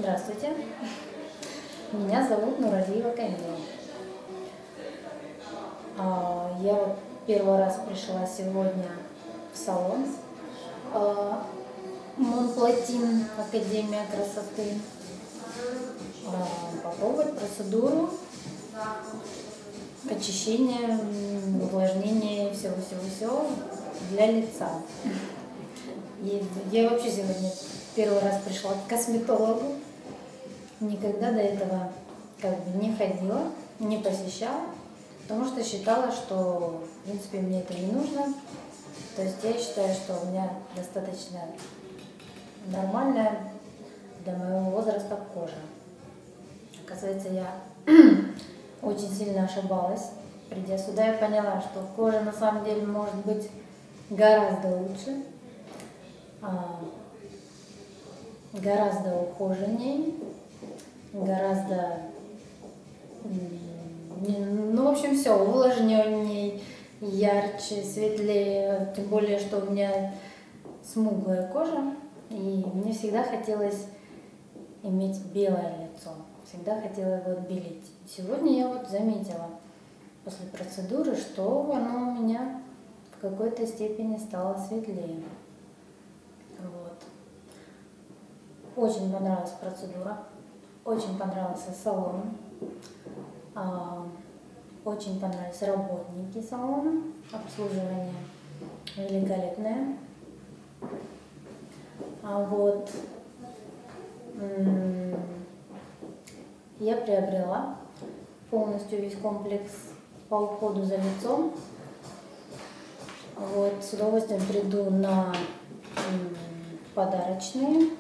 Здравствуйте, меня зовут Нуралиева Камила. Я вот первый раз пришла сегодня в салон Монплатин, Академия красоты, попробовать процедуру очищения, увлажнения всего-всего-всего для лица. И я вообще сегодня первый раз пришла к косметологу. Никогда до этого не ходила, не посещала, потому что считала, что в принципе мне это не нужно. То есть я считаю, что у меня достаточно нормальная для моего возраста кожа. Оказывается, я очень сильно ошибалась. Придя сюда, я поняла, что кожа на самом деле может быть гораздо лучше, гораздо ухоженнее, гораздо, в общем, все увлажненней, ярче, светлее. Тем более, что у меня смуглая кожа, и мне всегда хотелось иметь белое лицо, всегда хотела его отбелить. Сегодня я вот заметила после процедуры, что оно у меня в какой-то степени стало светлее. Вот. Очень понравилась процедура, очень понравился салон, очень понравились работники салона, обслуживание великолепное. Я приобрела полностью весь комплекс по уходу за лицом. Вот, с удовольствием приду на подарочные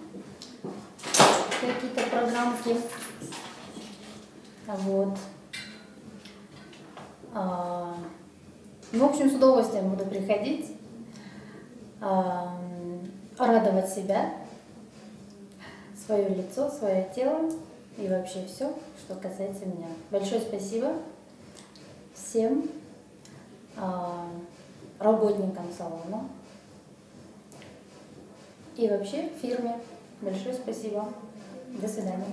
какие-то программки. Вот. В общем, с удовольствием буду приходить, радовать себя, свое лицо, свое тело и вообще все, что касается меня. Большое спасибо всем работникам салона и вообще фирме. Большое спасибо. До свидания.